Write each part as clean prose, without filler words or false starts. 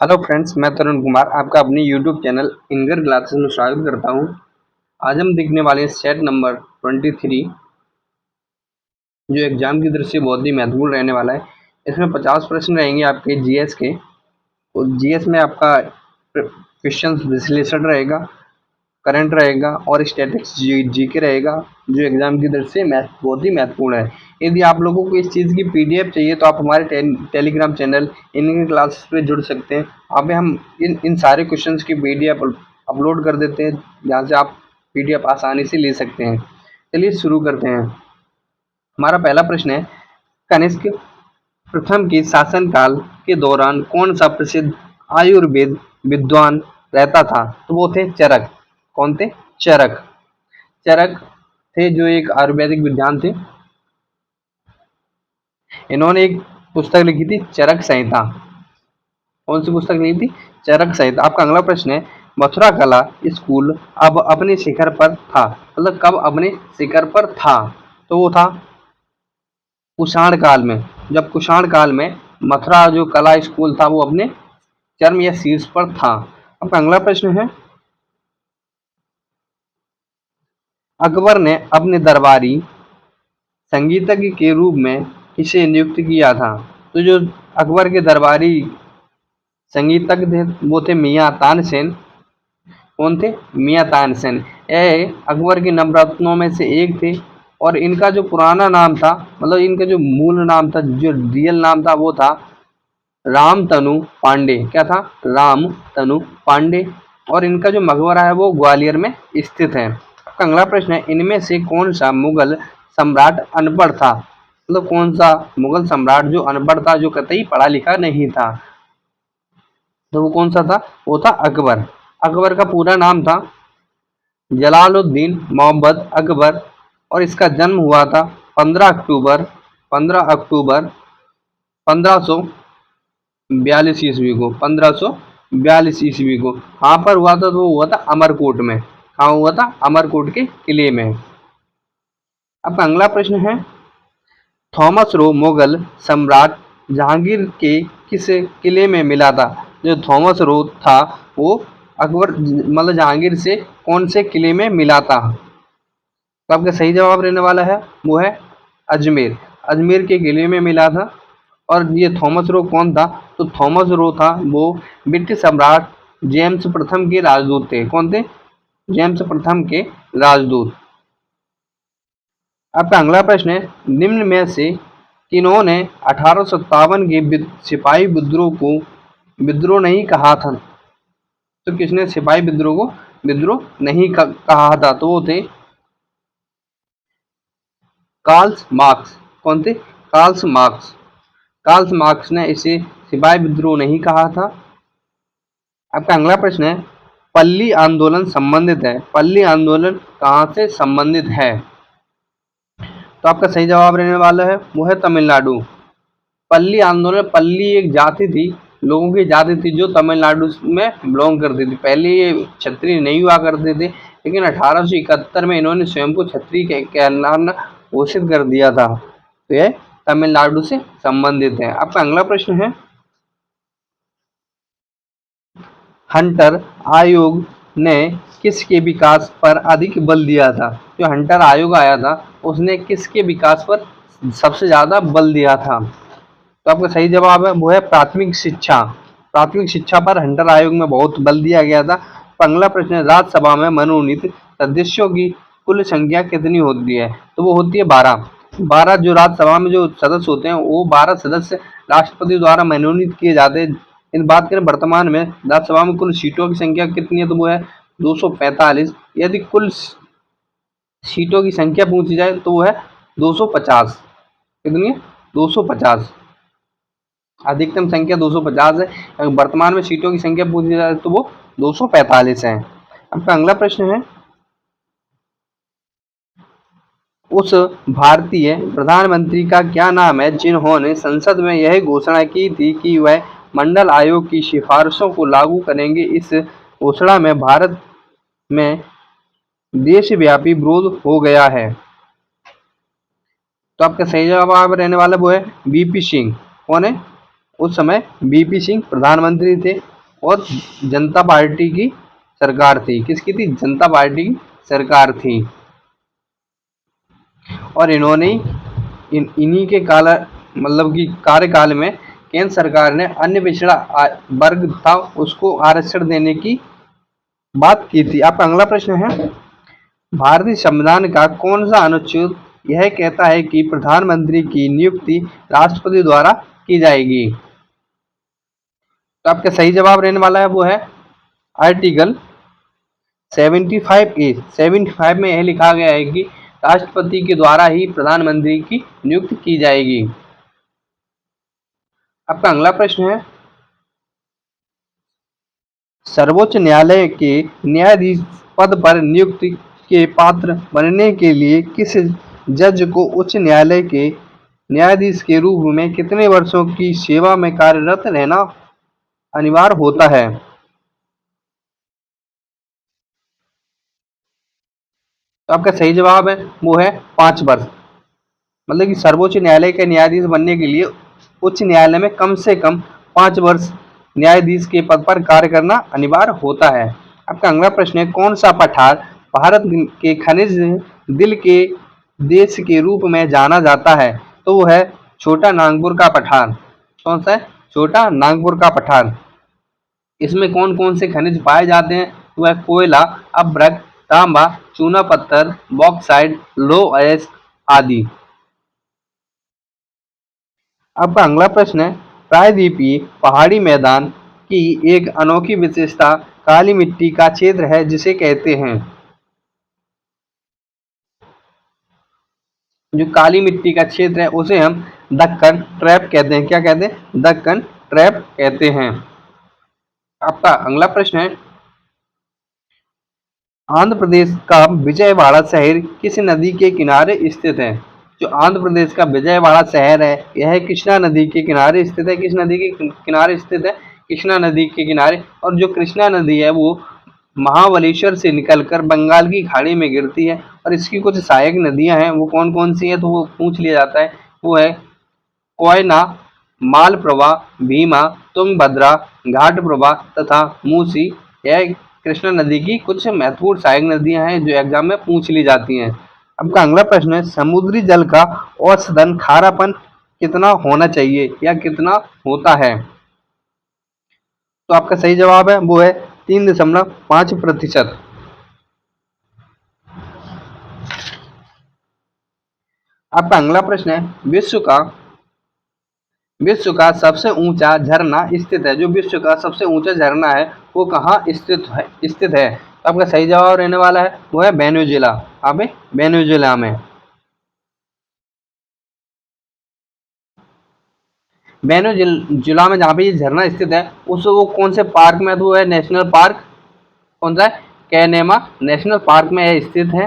Hello friends, मैं तरुण कुमार आपका अपने यूट्यूब चैनल इनगर क्लासेस में स्वागत करता हूं। आज हम देखने वाले हैं सेट नंबर 23 जो एग्जाम की दृष्टि से बहुत ही महत्वपूर्ण रहने वाला है। इसमें 50 प्रश्न रहेंगे आपके जीएस के। और जीएस में आपका क्वेश्चन विश्लेषण रहेगा, करंट रहेगा और स्टैटिक्स जीके रहेगा, जो एग्जाम की दृष्टि से बहुत ही महत्वपूर्ण है। यदि आप लोगों को इस चीज़ की पीडीएफ चाहिए तो आप हमारे टेलीग्राम चैनल इनकी क्लासेस पे जुड़ सकते हैं। आप हम इन सारे क्वेश्चंस की पीडीएफ अपलोड कर देते हैं, जहाँ से आप पीडीएफ आसानी से ले सकते हैं। चलिए शुरू करते हैं। हमारा पहला प्रश्न है, कनिष्क प्रथम के शासनकाल के दौरान कौन सा प्रसिद्ध आयुर्वेद विद्वान रहता था? तो वो थे चरक। कौन थे? चरक। चरक थे जो एक आयुर्वेदिक विद्वान थे। इन्होंने एक पुस्तक लिखी थी, चरक संहिता। कौन सी पुस्तक लिखी थी? चरक संहिता। आपका अगला प्रश्न है, मथुरा कला स्कूल अब अपने शिखर पर था, मतलब कब अपने शिखर पर था? तो वो था कुषाण काल में। जब कुषाण काल में मथुरा जो कला स्कूल था वो अपने चरम या शीर्ष पर था। आपका अगला प्रश्न है, अकबर ने अपने दरबारी संगीतज्ञ के रूप में किसे नियुक्त किया था? तो जो अकबर के दरबारी संगीतज्ञ थे वो थे मियाँ तानसेन। कौन थे? मियाँ तानसेन। ये अकबर के नवरत्नों में से एक थे और इनका जो पुराना नाम था, मतलब इनका जो मूल नाम था, जो रियल नाम था वो था रामतनु पांडे। क्या था? रामतनु पांडे। और इनका जो मकबरा है वो ग्वालियर में स्थित है। आपका अगला प्रश्न है, इनमें से कौन सा मुगल सम्राट अनपढ़ था? मतलब कौन सा मुगल सम्राट जो अनपढ़ था, जो कतई पढ़ा लिखा नहीं था? तो वो कौन सा था? वो था अकबर। अकबर का पूरा नाम था जलालुद्दीन मोहम्मद अकबर और इसका जन्म हुआ था 15 अक्टूबर 1542 ईस्वी को। 1542 ईस्वी को कहाँ पर हुआ था? तो वो हुआ था अमरकोट में। कहाँ हुआ था? अमरकोट के किले में। अब अगला प्रश्न है, थॉमस रो मुगल सम्राट जहांगीर के किस किले में मिला था? जो थॉमस रो था वो अकबर मतलब जहांगीर से कौन से किले में मिला था? तो आपका सही जवाब रहने वाला है वो है अजमेर। अजमेर के किले में मिला था। और ये थॉमस रो कौन था? तो थॉमस रो था वो ब्रिटिश सम्राट जेम्स प्रथम के राजदूत थे। कौन थे? जेम्स प्रथम के राजदूत। आपका अगला प्रश्न है, निम्न में से किन्होंने 1857 के सिपाही विद्रोह को विद्रोह नहीं कहा था? तो किसने सिपाही विद्रोह को विद्रोह नहीं कहा था? तो वो थे कार्ल मार्क्स। कौन थे? Karl Marx. कार्ल मार्क्स ने इसे सिपाही विद्रोह नहीं कहा था। आपका अगला प्रश्न है, पल्ली आंदोलन संबंधित है। पल्ली आंदोलन कहाँ से संबंधित है? तो आपका सही जवाब रहने वाला है वो है तमिलनाडु। पल्ली आंदोलन, पल्ली एक जाति थी, लोगों की जाति थी जो तमिलनाडु में बिलोंग करती थी। पहले ये क्षत्रिय नहीं हुआ करते थे, लेकिन 1871 में इन्होंने स्वयं को क्षत्रिय के नाम घोषित कर दिया था। तो यह तमिलनाडु से संबंधित है। आपका अगला प्रश्न है, हंटर आयोग ने किसके विकास पर अधिक बल दिया था? जो हंटर आयोग आया था उसने किसके विकास पर सबसे ज्यादा बल दिया था? तो आपका सही जवाब है वो है प्राथमिक शिक्षा। प्राथमिक शिक्षा पर हंटर आयोग में बहुत बल दिया गया था। अगला प्रश्न है, राज्यसभा में मनोनीत सदस्यों की कुल संख्या कितनी होती है? तो वो होती है 12। 12 जो राज्यसभा में जो सदस्य होते हैं वो 12 सदस्य राष्ट्रपति द्वारा मनोनीत किए जाते हैं। इन बात करें वर्तमान में राज्यसभा में कुल सीटों की संख्या कितनी है? तो वो है 245। यदि कुल सीटों की संख्या पूछी जाए तो वो है 250। कितनी है? 250। अधिकतम संख्या 250 है। अगर वर्तमान में सीटों की संख्या पूछी जाए तो वो 245 है। आपका अगला प्रश्न है, उस भारतीय प्रधानमंत्री का क्या नाम है जिन्होंने संसद में यह घोषणा की थी कि वह मंडल आयोग की सिफारिशों को लागू करेंगे? इस घोषणा में भारत में देशव्यापी विरोध हो गया है। तो आपका सही जवाब रहने वाला वो है वीपी सिंह। कौन है? उस समय बीपी सिंह प्रधानमंत्री थे और जनता पार्टी की सरकार थी। किसकी थी? जनता पार्टी की सरकार थी। और इन्होंने इन्हीं के काला मतलब कि कार्यकाल में केंद्र सरकार ने अन्य पिछड़ा वर्ग था उसको आरक्षण देने की बात की थी। आपका अगला प्रश्न है, भारतीय संविधान का कौन सा अनुच्छेद यह कहता है कि प्रधानमंत्री की नियुक्ति राष्ट्रपति द्वारा की जाएगी? तो आपका सही जवाब रहने वाला है वो है आर्टिकल 75A। 75 में यह लिखा गया है कि राष्ट्रपति के द्वारा ही प्रधानमंत्री की नियुक्ति की जाएगी। आपका अगला प्रश्न है, सर्वोच्च न्यायालय के न्यायाधीश पद पर नियुक्ति के पात्र बनने के लिए किस जज को उच्च न्यायालय के न्यायाधीश के रूप में कितने वर्षों की सेवा में कार्यरत रहना अनिवार्य होता है? तो आपका सही जवाब है वो है 5 वर्ष। मतलब कि सर्वोच्च न्यायालय के न्यायाधीश बनने के लिए उच्च न्यायालय में कम से कम 5 वर्ष न्यायाधीश के पद पर कार्य करना अनिवार्य होता है। आपका अगला प्रश्न है, कौन सा पठार भारत के खनिज दिल के देश के रूप में जाना जाता है? तो वो है छोटा नागपुर का पठार। कौन सा है? छोटा नागपुर का पठार। इसमें कौन कौन से खनिज पाए जाते हैं? तो वह कोयला, अभ्रक, तांबा, चूना पत्थर, बॉक्साइट, लौह अयस्क आदि। अब अगला प्रश्न है, प्रायद्वीपीय पहाड़ी मैदान की एक अनोखी विशेषता काली मिट्टी का क्षेत्र है जिसे कहते हैं। जो काली मिट्टी का क्षेत्र है उसे हम दक्कन ट्रैप कहते हैं। क्या कहते हैं? दक्कन ट्रैप कहते हैं। आपका अगला प्रश्न है, आंध्र प्रदेश का विजयवाड़ा शहर किस नदी के किनारे स्थित है? जो आंध्र प्रदेश का विजयवाड़ा शहर है यह कृष्णा नदी के किनारे स्थित है। किस नदी के किनारे स्थित है? कृष्णा नदी के किनारे। और जो कृष्णा नदी है वो महाबलेश्वर से निकलकर बंगाल की खाड़ी में गिरती है। और इसकी कुछ सहायक नदियां हैं, वो कौन कौन सी है तो वो पूछ लिया जाता है। वो है कोयना, मालप्रभा, भीमा, तुंगभद्रा, घाटप्रभा तथा मूसी। यह कृष्णा नदी की कुछ महत्वपूर्ण सहायक नदियां हैं जो एग्जाम में पूछ ली जाती हैं। आपका अगला प्रश्न है, समुद्री जल का औसतन खारापन कितना होना चाहिए या कितना होता है? तो आपका सही जवाब है वो है 3.5%। आपका अगला प्रश्न है, विश्व का सबसे ऊंचा झरना स्थित है। जो विश्व का सबसे ऊंचा झरना है वो कहाँ स्थित है? तो आपका सही जवाब रहने वाला है वो है वेनेजुएला। अबे वेनेजुएला में। वेनेजुएला में जहाँ पे ये झरना स्थित है उस वो कौन से पार्क में? तो वो है नेशनल पार्क। कौन सा है? कैनेमा नेशनल पार्क में यह स्थित है।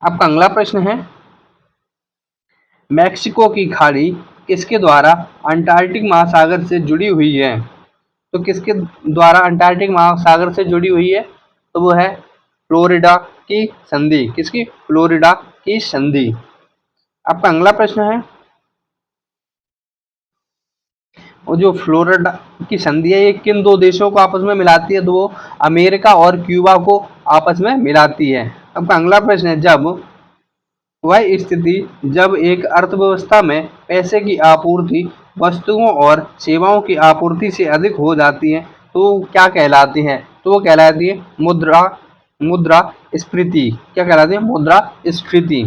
आपका अगला प्रश्न है, मैक्सिको की खाड़ी किसके द्वारा अंटार्कटिक महासागर से जुड़ी हुई है? तो किसके द्वारा अंटार्कटिक महासागर से जुड़ी हुई है? तो वो है फ्लोरिडा की संधि। किसकी? फ्लोरिडा की संधि। आपका अगला प्रश्न है, और जो फ्लोरिडा की संधि है ये किन दो देशों को आपस में मिलाती है? तो वो अमेरिका और क्यूबा को आपस में मिलाती है। आपका अगला प्रश्न है, वह स्थिति जब एक अर्थव्यवस्था में पैसे की आपूर्ति वस्तुओं और सेवाओं की आपूर्ति से अधिक हो जाती है तो क्या कहलाती है? तो वो कहलाती है मुद्रास्फीति। क्या कहलाती है? मुद्रास्फीति।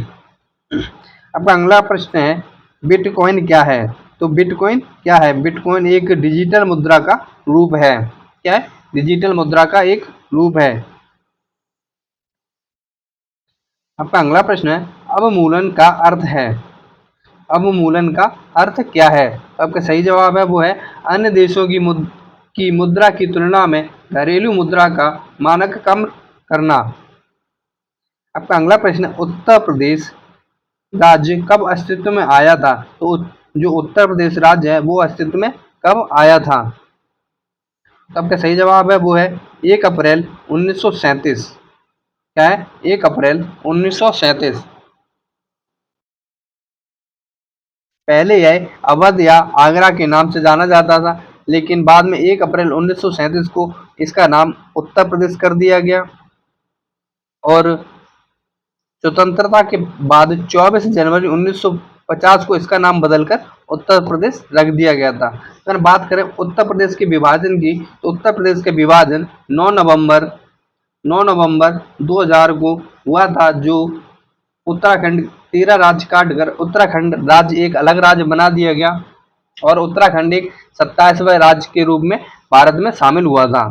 आपका अगला प्रश्न है, बिटकॉइन क्या है? तो बिटकॉइन क्या है? बिटकॉइन एक डिजिटल मुद्रा का रूप है। क्या है? डिजिटल मुद्रा का एक रूप है। आपका अगला प्रश्न है, अवमूलन का अर्थ है। अवमूलन का अर्थ क्या है? आपका सही जवाब है वो है अन्य देशों की मुद्रा की तुलना में घरेलू मुद्रा का मानक कम करना। आपका अगला प्रश्न, उत्तर प्रदेश राज्य कब अस्तित्व में आया था? तो जो उत्तर प्रदेश राज्य है वो अस्तित्व में कब आया था? तो आपका सही जवाब है वो है 1 अप्रैल 1937। क्या है? 1 अप्रैल 1937। पहले यह अवध या आगरा के नाम से जाना जाता था, लेकिन बाद में 1 अप्रैल 1937 को इसका नाम उत्तर प्रदेश कर दिया गया और स्वतंत्रता के बाद 24 जनवरी 1950 को इसका नाम बदलकर उत्तर प्रदेश रख दिया गया था। अगर बात करें उत्तर प्रदेश के विभाजन की, तो उत्तर प्रदेश का विभाजन 9 नवंबर 2000 को हुआ था, जो उत्तराखंड 13 राज्य काटकर उत्तराखंड राज्य एक अलग राज्य बना दिया गया और उत्तराखंड एक 27वें राज्य के रूप में भारत में शामिल हुआ था।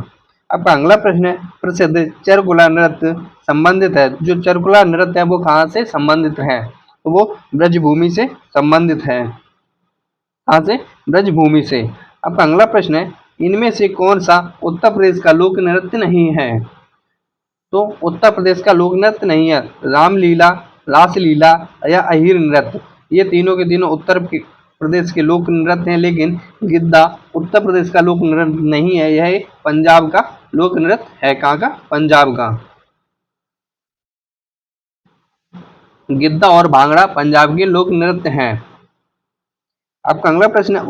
अब अगला प्रश्न है, प्रसिद्ध चरकुला नृत्य संबंधित है। जो चरकुला नृत्य है वो कहाँ से संबंधित है? तो वो ब्रजभूमि से संबंधित है। कहाँ से? ब्रजभूमि से। अब अगला प्रश्न है, इनमें से कौन सा उत्तर प्रदेश का लोक नृत्य नहीं है? तो उत्तर प्रदेश का लोक नृत्य नहीं है रामलीला, रासलीला या अहीर नृत्य। ये तीनों के तीनों उत्तर प्रदेश के लोक नृत्य हैं, लेकिन गिद्दा उत्तर प्रदेश का लोक नृत्य नहीं है, यह पंजाब का लोक नृत्य है। कहाँ का? पंजाब का। गिद्दा और भांगड़ा पंजाब के लोक नृत्य हैं। अब अगला प्रश्न है,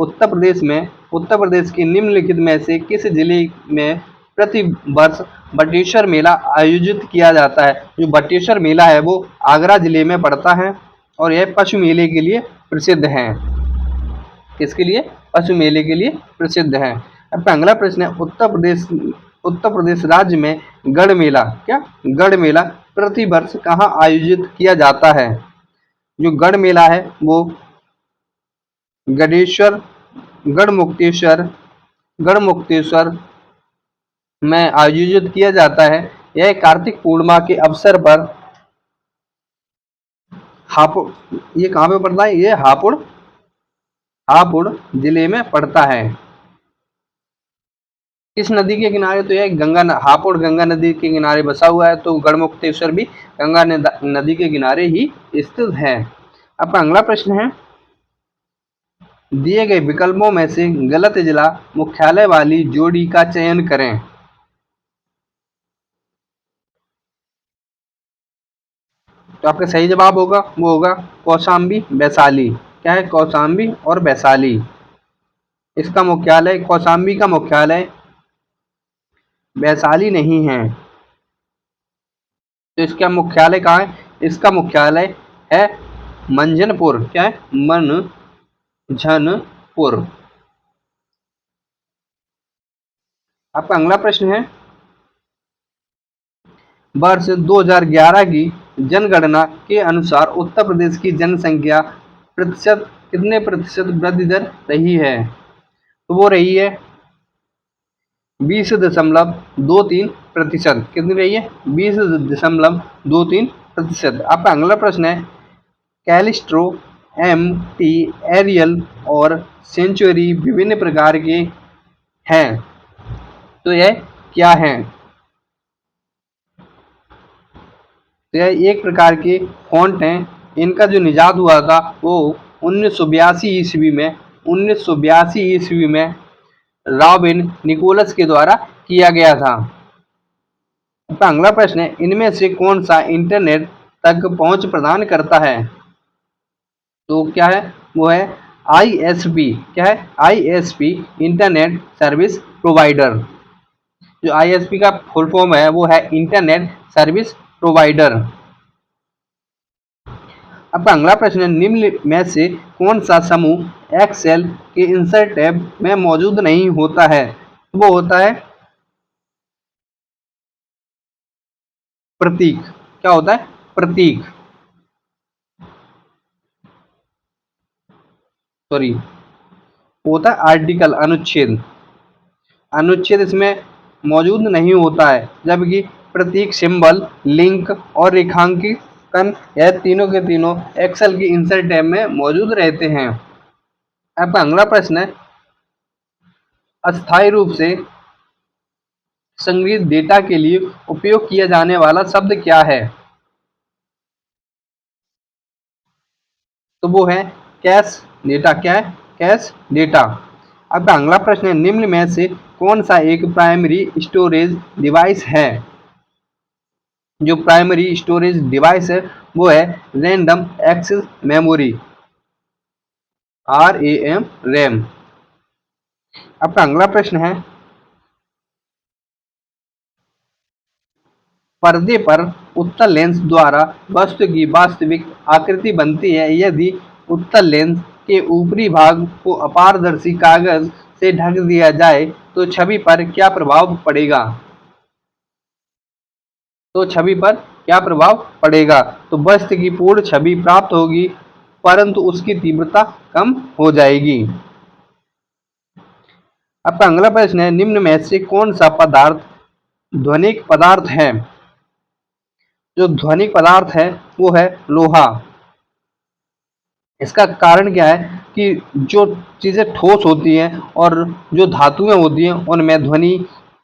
उत्तर प्रदेश के निम्नलिखित में से किस जिले में प्रति वर्ष बटेश्वर मेला आयोजित किया जाता है? जो बटेश्वर मेला है वो आगरा जिले में पड़ता है और यह पशु मेले के लिए प्रसिद्ध है। किसके लिए? पशु मेले के लिए प्रसिद्ध है। अब अगला प्रश्न है, उत्तर प्रदेश राज्य में गढ़ मेला, क्या गढ़ मेला प्रति वर्ष कहाँ आयोजित किया जाता है? जो गढ़ मेला है वो गढ़मुक्तेश्वर में आयोजित किया जाता है। यह कार्तिक पूर्णिमा के अवसर पर हापुड़, ये कहाँ पे पड़ता है? ये हापुड़ जिले में पड़ता है। किस नदी के किनारे? तो यह हापुड़ गंगा नदी के किनारे बसा हुआ है, तो गढ़मुक्तेश्वर भी गंगा नदी के किनारे ही स्थित है। अब अगला प्रश्न है, दिए गए विकल्पों में से गलत जिला मुख्यालय वाली जोड़ी का चयन करें। तो आपका सही जवाब होगा वो होगा कौशाम्बी वैशाली। क्या है? कौशाम्बी और वैशाली। इसका मुख्यालय, कौशाम्बी का मुख्यालय वैशाली नहीं है, तो इसका मुख्यालय कहाँ है? इसका मुख्यालय है मंझनपुर। क्या है? मंझनपुर। आपका अगला प्रश्न है, वर्ष 2011 की जनगणना के अनुसार उत्तर प्रदेश की जनसंख्या प्रतिशत कितने प्रतिशत वृद्धि दर रही है? तो वो रही है 20.23%। कितनी रही है? 20.23%। आपका अगला प्रश्न है, कैलिस्ट्रो, MT, एरियल और सेंचुरी विभिन्न प्रकार के हैं, तो यह क्या है? तो यह एक प्रकार के फॉन्ट हैं। इनका जो निजात हुआ था वो 1982 ईस्वी में रॉबिन निकोलस के द्वारा किया गया था। अगला प्रश्न है, इनमें से कौन सा इंटरनेट तक पहुंच प्रदान करता है? तो क्या है? वो है ISP। क्या है? ISP, internet service provider. जो ISP का फुल फॉर्म है वो है इंटरनेट सर्विस प्रोवाइडर। अब अगला प्रश्न है, निम्न में से कौन सा समूह एक्सेल के इंसर्ट टैब में मौजूद नहीं होता है? वो होता है प्रतीक। क्या होता है? प्रतीक। सॉरी, होता है आर्टिकल, अनुच्छेद इसमें मौजूद नहीं होता है, जबकि प्रतीक, सिंबल, लिंक और रेखांकन यह तीनों के तीनों एक्सेल की इंसर्ट टैब में मौजूद रहते हैं। अब अगला प्रश्न है, अस्थायी रूप से संग्रहित डेटा के लिए उपयोग किया जाने वाला शब्द क्या है? तो वो है कैश डेटा। क्या है? Cash data. अब अगला प्रश्न है, निम्न में से कौन सा एक प्राइमरी स्टोरेज डिवाइस है? जो प्राइमरी स्टोरेज डिवाइस है वो है random access memory. RAM, RAM. आपका अगला प्रश्न है, पर्दे पर उत्तल लेंस द्वारा वस्तु की वास्तविक आकृति बनती है यदि उत्तल लेंस के ऊपरी भाग को अपारदर्शी कागज से ढक दिया जाए तो छवि पर क्या प्रभाव पड़ेगा? तो वस्तु की पूर्ण छवि प्राप्त होगी परंतु उसकी तीव्रता कम हो जाएगी। आपका अगला प्रश्न है, निम्न में से कौन सा पदार्थ ध्वनिक पदार्थ है? जो ध्वनिक पदार्थ है वो है लोहा। इसका कारण क्या है कि जो चीजें ठोस होती हैं और जो धातुएं होती हैं उनमें ध्वनि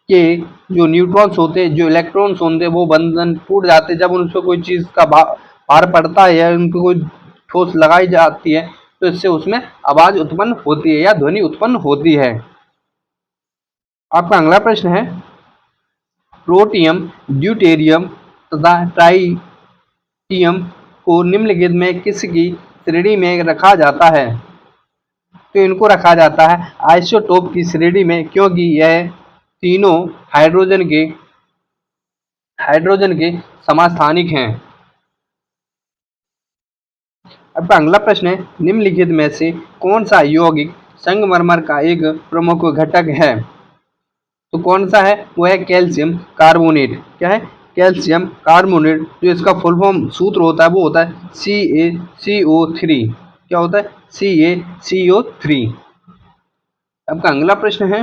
के जो न्यूट्रॉन्स होते हैं, जो इलेक्ट्रॉन्स होते हैं, वो बंधन टूट जाते हैं जब उन पर कोई चीज का भार पड़ता है या उनको कोई ठोस लगाई जाती है तो इससे उसमें आवाज उत्पन्न होती है या ध्वनि उत्पन्न होती है। आपका अगला प्रश्न है, प्रोटियम, ड्यूटेरियम तथा ट्राइटियम को निम्नलिखित में किसकी श्रेणी में रखा जाता है? तो इनको रखा जाता है आइसोटोप की श्रेणी में क्योंकि यह तीनों हाइड्रोजन के समस्थानिक हैं। अब अगला प्रश्न है, निम्नलिखित में से कौन सा यौगिक संगमरमर का एक प्रमुख घटक है? तो कौन सा है? वो है कैल्शियम कार्बोनेट। क्या है? Calcium carbonate. जो इसका फुल फॉर्म सूत्र होता है वो होता है CaCO3। क्या होता है? CaCO3। आपका अगला प्रश्न है,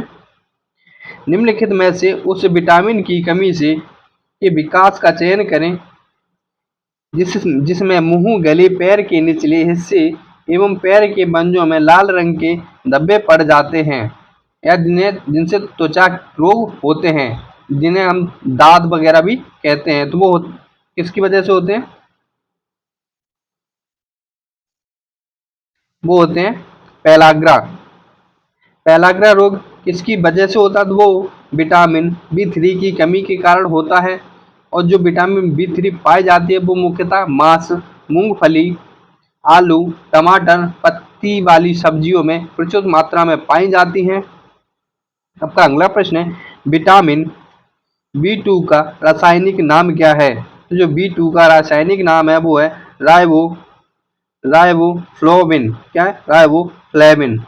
निम्नलिखित में से उस विटामिन की कमी से के विकास का चयन करें जिसमें मुंह, गले, पैर के निचले हिस्से एवं पैर के पंजों में लाल रंग के धब्बे पड़ जाते हैं या जिनसे त्वचा रोग होते हैं, जिन्हें हम दाद वगैरह भी कहते हैं। तो वो किसकी वजह से होते हैं? वो होते हैं पेलाग्रा। पेलाग्रा रोग किसकी वजह से होता है? तो वो विटामिन B3 की कमी के कारण होता है और जो विटामिन B3 पाई जाती है वो मुख्यतः मांस, मूंगफली, आलू, टमाटर, पत्ती वाली सब्जियों में प्रचुर मात्रा में पाई जाती हैं। आपका अगला प्रश्न है, विटामिन B2 का रासायनिक नाम क्या है? तो जो B2 का रासायनिक नाम है वो है राइबोफ्लाविन। क्या है? राइबोफ्लाविन।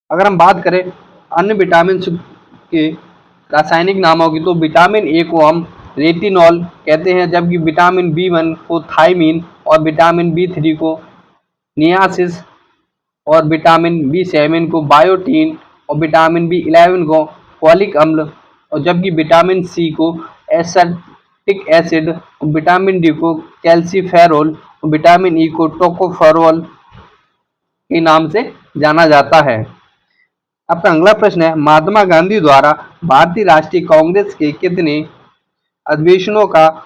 अगर हम बात करें अन्य विटामिन के रासायनिक नामों की तो विटामिन ए को हम रेटिनॉल कहते हैं जबकि विटामिन B1 को थायमीन और विटामिन B3 को नियासिस और विटामिन B7 को बायोटीन और विटामिन B11 को फॉलिक अम्ल और जबकि विटामिन C को एसिटिक एसिड, विटामिन डी को कैल्सीफेरॉल और विटामिन ई को टोकोफेरॉल के नाम से जाना जाता है। आपका अगला प्रश्न है, महात्मा गांधी द्वारा भारतीय राष्ट्रीय कांग्रेस के कितने अधिवेशनों का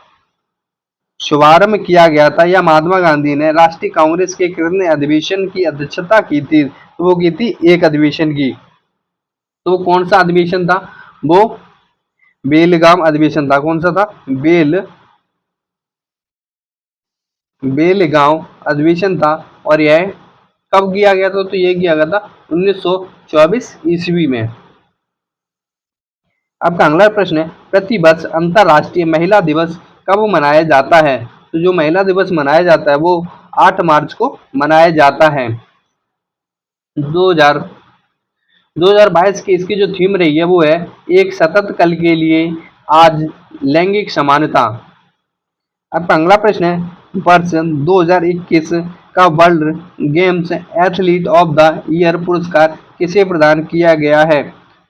शुभारंभ किया गया था या महात्मा गांधी ने राष्ट्रीय कांग्रेस के कितने अधिवेशन की अध्यक्षता की थी? तो वो की थी एक अधिवेशन की। तो वो कौन सा अधिवेशन था? वो बेलगाम अधिवेशन था। कौन सा था? बेलगांव अधिवेशन था और यह कब किया गया था? तो यह किया गया था 1924 ईस्वी में। आपका अगला प्रश्न है, प्रतिवर्ष अंतर्राष्ट्रीय महिला दिवस कब मनाया जाता है? तो जो महिला दिवस मनाया जाता है वो 8 मार्च को मनाया जाता है। 2022 की इसकी जो थीम रही है वो है एक सतत कल के लिए आज लैंगिक समानता। आपका अगला प्रश्न है, वर्ष 2021 का world games athlete of the year पुरस्कार किसे प्रदान किया गया है?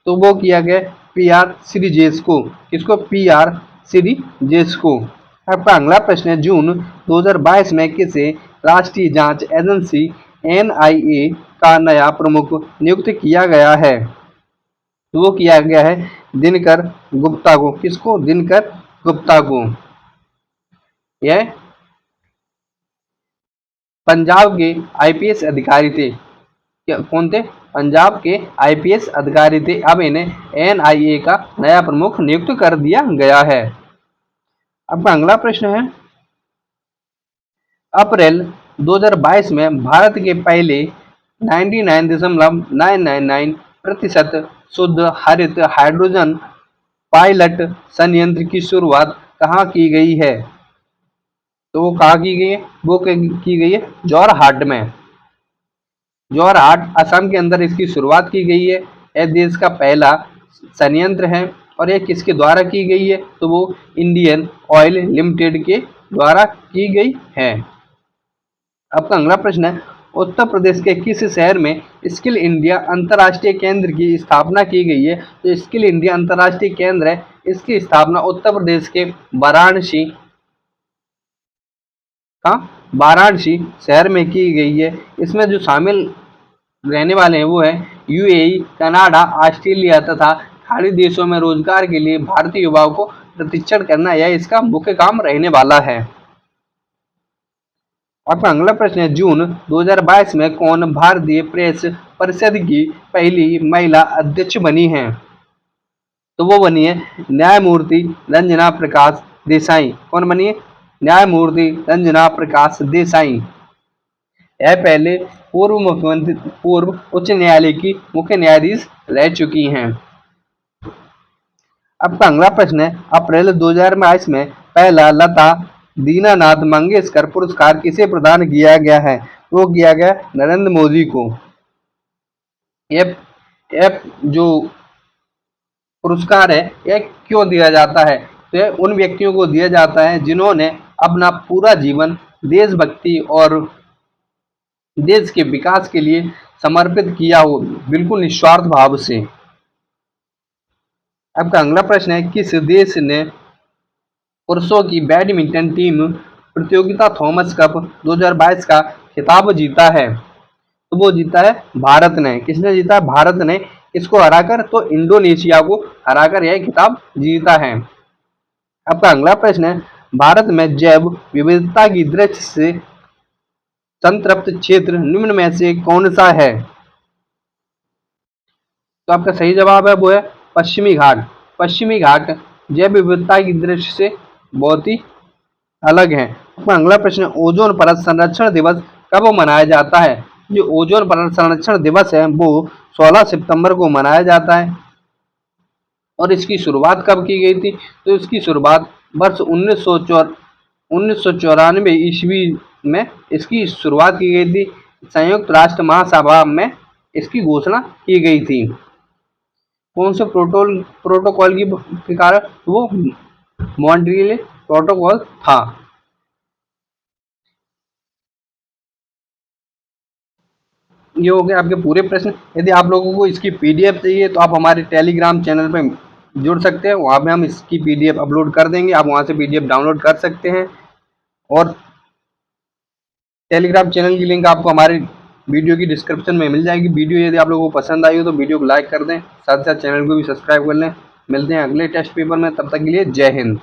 तो वो किया गया PR श्रीजेश को। किसको? PR श्रीजेश को। आपका अगला प्रश्न है, जून 2022 में किसे राष्ट्रीय जांच एजेंसी NIA का नया प्रमुख नियुक्त किया गया है? तो वो किया गया है दिनकर गुप्ता को। किसको? दिनकर गुप्ता को। यह पंजाब के IPS अधिकारी थे। कौन थे? पंजाब के IPS अधिकारी थे। अब इन्हें NIA का नया प्रमुख नियुक्त कर दिया गया है। आपका अगला प्रश्न है, अप्रैल 2022 में भारत के पहले 99.999% शुद्ध हरित हाइड्रोजन पायलट संयंत्र की शुरुआत कहाँ की गई है? तो वो कहाँ की गई है? वो की गई है जोरहाट में। जोरहाट असम के अंदर इसकी शुरुआत की गई है। यह देश का पहला संयंत्र है और यह किसके द्वारा की गई है? तो वो इंडियन ऑयल लिमिटेड के द्वारा की गई है। आपका अगला प्रश्न है, उत्तर प्रदेश के किस शहर में स्किल इंडिया अंतर्राष्ट्रीय केंद्र की स्थापना की गई है? जो स्किल इंडिया अंतर्राष्ट्रीय केंद्र है, इसकी स्थापना उत्तर प्रदेश के वाराणसी शहर में की गई है। इसमें जो शामिल रहने वाले हैं वो है यूएई, कनाडा, ऑस्ट्रेलिया तथा खाड़ी देशों में रोजगार के लिए भारतीय युवाओं को प्रशिक्षण करना यह इसका मुख्य काम रहने वाला है। आपका अगला प्रश्न है, जून 2022 में कौन भारतीय प्रेस परिषद की पहली महिला अध्यक्ष बनी है? तो वो बनी है न्यायमूर्ति रंजना प्रकाश देसाई। कौन बनी है? न्यायमूर्ति रंजना प्रकाश देसाई। यह पहले पूर्व उच्च न्यायालय की मुख्य न्यायाधीश रह चुकी हैं। आपका अगला प्रश्न है, अप्रैल 2022 में पहला लता दीनानाथ मंगेशकर पुरस्कार किसे प्रदान किया गया है? वो किया गया नरेंद्र मोदी को। यह जो पुरस्कार है यह क्यों दिया जाता है? तो यह उन व्यक्तियों को दिया जाता है जिन्होंने अपना पूरा जीवन देशभक्ति और देश के विकास के लिए समर्पित किया हो, बिल्कुल निस्वार्थ भाव से। आपका अगला प्रश्न है, किस देश ने पुरुषों की बैडमिंटन टीम प्रतियोगिता थॉमस कप 2022 का खिताब जीता है? तो वो जीता है भारत ने। किसने जीता? भारत ने। इसको हराकर? तो इंडोनेशिया को हराकर यह खिताब जीता है। आपका अगला प्रश्न है, भारत में जैव विविधता की दृष्टि से संतृप्त क्षेत्र निम्न में से कौन सा है? तो आपका सही जवाब है वो है पश्चिमी घाट। पश्चिमी घाट जैव विविधता की दृष्टि से बहुत ही अलग है। आपका अगला प्रश्न, ओजोन परत संरक्षण दिवस कब मनाया जाता है? जो ओजोन परत संरक्षण दिवस है वो 16 सितंबर को मनाया जाता है। और इसकी शुरुआत कब की गई थी? तो इसकी शुरुआत वर्ष 1994 ईस्वी में इसकी शुरुआत की गई थी। संयुक्त राष्ट्र महासभा में इसकी घोषणा की गई थी। कौन से प्रोटोकॉल के कारण? वो मॉन्ट्रियल प्रोटोकॉल था। ये हो गए आपके पूरे प्रश्न। यदि आप लोगों को इसकी पीडीएफ चाहिए तो आप हमारे टेलीग्राम चैनल पे जुड़ सकते हैं। वहाँ पे हम इसकी पीडीएफ अपलोड कर देंगे, आप वहाँ से पीडीएफ डाउनलोड कर सकते हैं। और टेलीग्राम चैनल की लिंक आपको हमारे वीडियो की डिस्क्रिप्शन में मिल जाएगी। वीडियो यदि आप लोगों को पसंद आई हो तो वीडियो को लाइक कर दें, साथ साथ चैनल को भी सब्सक्राइब कर लें। मिलते हैं अगले टेस्ट पेपर में, तब तक के लिए जय हिंद।